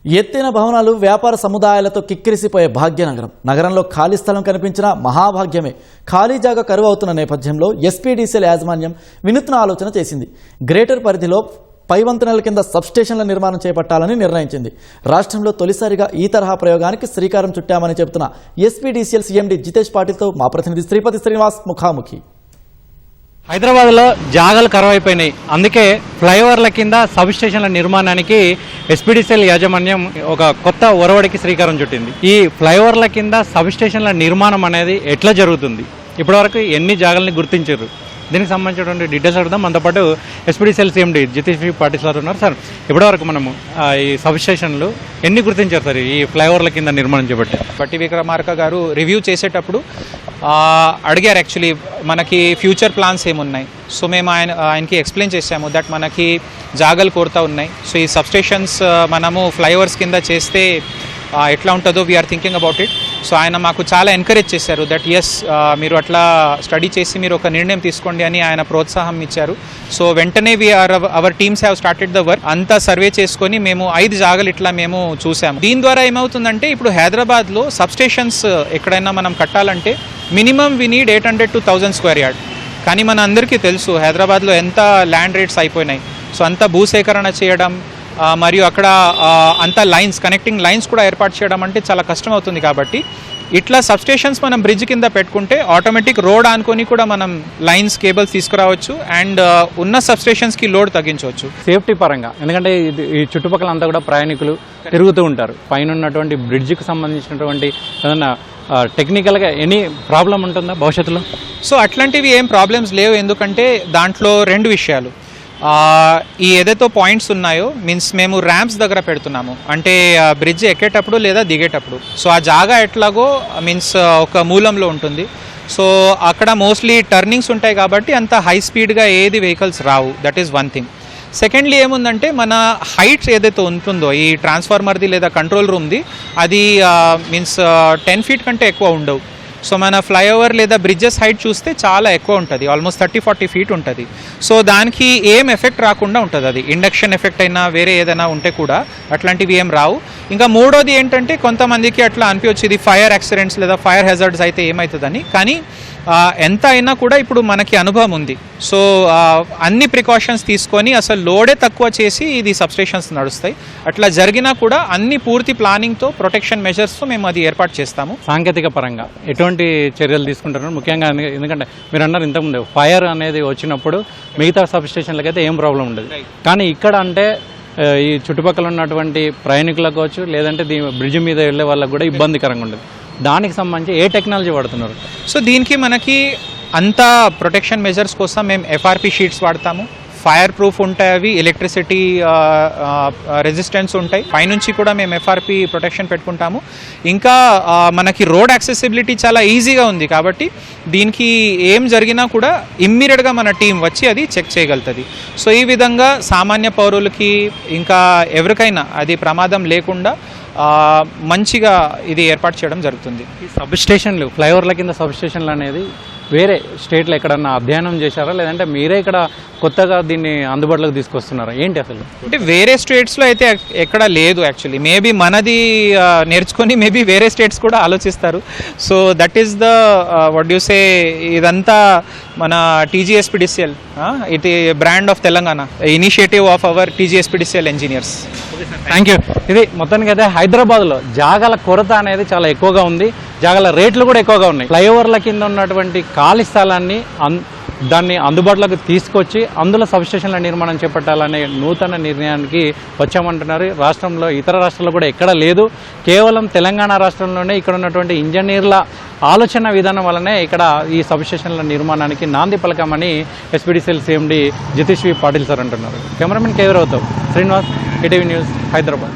ఎత్తైన భవనాలు వ్యాపార సముదాయాలతో కిక్కిరిసిపోయే భాగ్యనగరం. నగరంలో ఖాళీ స్థలం కనిపించిన మహాభాగ్యమే. ఖాళీ జాగా కరువు అవుతున్న నేపథ్యంలో ఎస్పీడీసీఎల్ యాజమాన్యం వినూత్న ఆలోచన చేసింది. గ్రేటర్ పరిధిలో పై వంతెనల కింద సబ్స్టేషన్ల నిర్మాణం చేపట్టాలని నిర్ణయించింది. రాష్ట్రంలో తొలిసారిగా ఈ తరహా ప్రయోగానికి శ్రీకారం చుట్టామని చెబుతున్న ఎస్పీడీసీఎల్ సీఎండీ జితేష్ పాటిల్తో మా ప్రతినిధి శ్రీపతి శ్రీనివాస్ ముఖాముఖి. హైదరాబాద్లో జాగాలు కరువైపోయినాయి. అందుకే ఫ్లైఓవర్ల కింద సబ్ స్టేషన్ల నిర్మాణానికి ఎస్పీడీసీఎల్ యాజమాన్యం ఒక కొత్త ఒరవడికి శ్రీకారం చుట్టింది. ఈ ఫ్లైఓవర్ల కింద సబ్ స్టేషన్ల నిర్మాణం అనేది ఎట్లా జరుగుతుంది, ఇప్పటివరకు ఎన్ని జాగాలని గుర్తించారు, దీనికి సంబంధించినటువంటి డీటెయిల్స్ అడుగుదాం. మనతో పాటు SPDCL CMD Jitesh Patil sir ఉన్నారు. సార్, ఇప్పటివరకు మనము ఈ సబ్ స్టేషన్లు ఎన్ని గుర్తించారు సార్ ఈ ఫ్లైఓవర్ల కింద నిర్మాణం చేపట్టి? బట్టి విక్రమార్క గారు రివ్యూ చేసేటప్పుడు అడిగారు యాక్చువల్లీ మనకి ఫ్యూచర్ ప్లాన్స్ ఏమున్నాయి. సో మేము ఆయనకి ఎక్స్ప్లెయిన్ చేసాము దట్ మనకి జాగాలు కోరుతా ఉన్నాయి. సో ఈ సబ్స్టేషన్స్ మనము ఫ్లైఓవర్స్ కింద చేస్తే ఎట్లా ఉంటుందో we are thinking about it. So ఆయన మాకు చాలా ఎంకరేజ్ చేశారు దట్ ఎస్ మీరు అట్లా స్టడీ చేసి మీరు ఒక నిర్ణయం తీసుకోండి అని ఆయన ప్రోత్సాహం ఇచ్చారు. సో వెంటనే hour teams have started the work. అంతా సర్వే చేసుకొని మేము 5 జాగాలు ఇట్లా మేము చూసాము. దీని ద్వారా ఏమవుతుందంటే ఇప్పుడు హైదరాబాద్లో సబ్స్టేషన్స్ ఎక్కడైనా మనం కట్టాలంటే minimum we need 800 to 1000 square yard. కానీ మన అందరికీ తెలుసు హైదరాబాద్లో ఎంత ల్యాండ్ రేట్స్ అయిపోయినాయి. సో అంత భూసేకరణ చేయడం మరియు అక్కడ అంతా లైన్స్ కనెక్టింగ్ లైన్స్ కూడా ఏర్పాటు చేయడం అంటే చాలా కష్టం అవుతుంది. కాబట్టి ఇట్లా సబ్స్టేషన్స్ మనం బ్రిడ్జ్ కింద పెట్టుకుంటే ఆటోమేటిక్ రోడ్ అనుకొని కూడా మనం లైన్స్ కేబుల్స్ తీసుకురావచ్చు అండ్ ఉన్న సబ్స్టేషన్స్కి లోడ్ తగ్గించవచ్చు సేఫ్టీ పరంగా. ఎందుకంటే ఈ చుట్టుపక్కల అంతా కూడా ప్రయాణికులు తిరుగుతూ ఉంటారు. పైన ఉన్నటువంటి బ్రిడ్జ్కి సంబంధించినటువంటి ఏదన్నా టెక్నికల్గా ఎనీ ప్రాబ్లం ఉంటుందా భవిష్యత్తులో? సో అట్లాంటివి ఏం ప్రాబ్లమ్స్ లేవు. ఎందుకంటే దాంట్లో 2 విషయాలు. ఈ ఏదైతే పాయింట్స్ ఉన్నాయో మీన్స్ మేము ర్యాంప్స్ దగ్గర పెడుతున్నాము, అంటే బ్రిడ్జ్ ఎక్కేటప్పుడు లేదా దిగేటప్పుడు. సో ఆ జాగా ఎట్లాగో మీన్స్ ఒక మూలంలో ఉంటుంది. సో అక్కడ మోస్ట్లీ టర్నింగ్స్ ఉంటాయి కాబట్టి అంత హై స్పీడ్గా ఏది vehicles Rao. That is one thing. Secondly ఏముందంటే మన హైట్స్ ఏదైతే ఉంటుందో ఈ ట్రాన్స్ఫార్మర్ది లేదా కంట్రోల్ రూమ్ది అది మీన్స్ 10 feet కంటే ఎక్కువ ఉండవు. సో మన ఫ్లైఓవర్ లేదా బ్రిడ్జెస్ హైట్ చూస్తే చాలా ఎక్కువ ఉంటుంది, ఆల్మోస్ట్ 30-40 feet ఉంటుంది. సో దానికి ఏం ఎఫెక్ట్ రాకుండా ఉంటుంది. అది ఇండక్షన్ ఎఫెక్ట్ అయినా వేరే ఏదైనా ఉంటే కూడా అట్లాంటివి ఏం రావు. ఇంకా మూడోది ఏంటంటే కొంతమందికి అట్లా అనిపించచ్చు ఇది ఫైర్ యాక్సిడెంట్స్ లేదా ఫైర్ హెజార్డ్స్ అయితే ఏమవుతుందని. కానీ ఎంత అయినా కూడా ఇప్పుడు మనకి అనుభవం ఉంది. సో అన్ని ప్రికాషన్స్ తీసుకొని అసలు లోడే తక్కువ చేసి ఇది సబ్స్టేషన్స్ నడుస్తాయి. అట్లా జరిగినా కూడా అన్ని పూర్తి ప్లానింగ్తో ప్రొటెక్షన్ మెజర్స్తో మేము అది ఏర్పాటు చేస్తాము. సాంకేతిక పరంగా ఎటువంటి చర్యలు తీసుకుంటారు ముఖ్యంగా? ఎందుకంటే మీరు అన్నారు ఇంతకుముందు ఫైర్ అనేది వచ్చినప్పుడు మిగతా సబ్స్టేషన్లకి అయితే ఏం ప్రాబ్లం ఉండదు. కానీ ఇక్కడ అంటే ఈ చుట్టుపక్కల ఉన్నటువంటి ప్రయాణికులకు కావచ్చు లేదంటే బ్రిడ్జ్ మీద వెళ్ళే వాళ్ళకి కూడా ఇబ్బందికరంగా ఉండదు. దానికి సంబంధించి ఏ టెక్నాలజీ వాడుతున్నారు? సో దీనికి మనకి అంతా ప్రొటెక్షన్ మెజర్స్ కోసం మేము FRP షీట్స్ వాడతాము. ఫైర్ ప్రూఫ్ ఉంటాయి, అవి ఎలక్ట్రిసిటీ రెసిస్టెన్స్ ఉంటాయి. పైనుంచి కూడా మేము FRP ప్రొటెక్షన్ పెట్టుకుంటాము. ఇంకా మనకి రోడ్ యాక్సెసిబిలిటీ చాలా ఈజీగా ఉంది కాబట్టి దీనికి ఏం జరిగినా కూడా ఇమ్మీడియట్గా మన టీం వచ్చి అది చెక్ చేయగలుగుతుంది. సో ఈ విధంగా సామాన్య పౌరులకి ఇంకా ఎవరికైనా అది ప్రమాదం లేకుండా మంచిగా ఇది ఏర్పాటు చేయడం జరుగుతుంది. ఈ సబ్ స్టేషన్లు ఫ్లైఓవర్ల కింద సబ్ స్టేషన్లు అనేది వేరే స్టేట్లో ఎక్కడన్నా అధ్యయనం చేశారా లేదంటే మీరే ఇక్కడ కొత్తగా దీన్ని అందుబాటులోకి తీసుకొస్తున్నారా? ఏంటి అసలు? అంటే వేరే స్టేట్స్లో అయితే ఎక్కడ లేదు యాక్చువల్లీ. మేబీ మనది నేర్చుకొని మేబీ వేరే స్టేట్స్ కూడా ఆలోచిస్తారు. So that is the what you say, ఇదంతా మన TGSPDCL ఇది brand of Telangana, initiative of our TGSPDCL engineers. Thank you. ఇది మొత్తానికి అయితే హైదరాబాద్లో జాగాల కొరత అనేది చాలా ఎక్కువగా ఉంది, జాగాల రేట్లు కూడా ఎక్కువగా ఉన్నాయి. ఫ్లైఓవర్ల కింద ఉన్నటువంటి ఖాళీ స్థలాన్ని దాన్ని అందుబాటులోకి తీసుకొచ్చి అందులో సబ్స్టేషన్ల నిర్మాణం చేపట్టాలనే నూతన నిర్ణయానికి వచ్చామంటున్నారు. రాష్ట్రంలో ఇతర రాష్ట్రాల్లో కూడా ఎక్కడ లేదు, కేవలం తెలంగాణ రాష్ట్రంలోనే ఇక్కడ ఉన్నటువంటి ఇంజనీర్ల ఆలోచన విధానం వల్లనే ఇక్కడ ఈ సబ్స్టేషన్ల నిర్మాణానికి నాంది పలకమని SPDCL CMD Jitesh Patil sir అంటున్నారు. కెమెరామెన్ కేవీరావుతో శ్రీనివాస్, ఈటీవీ న్యూస్, హైదరాబాద్.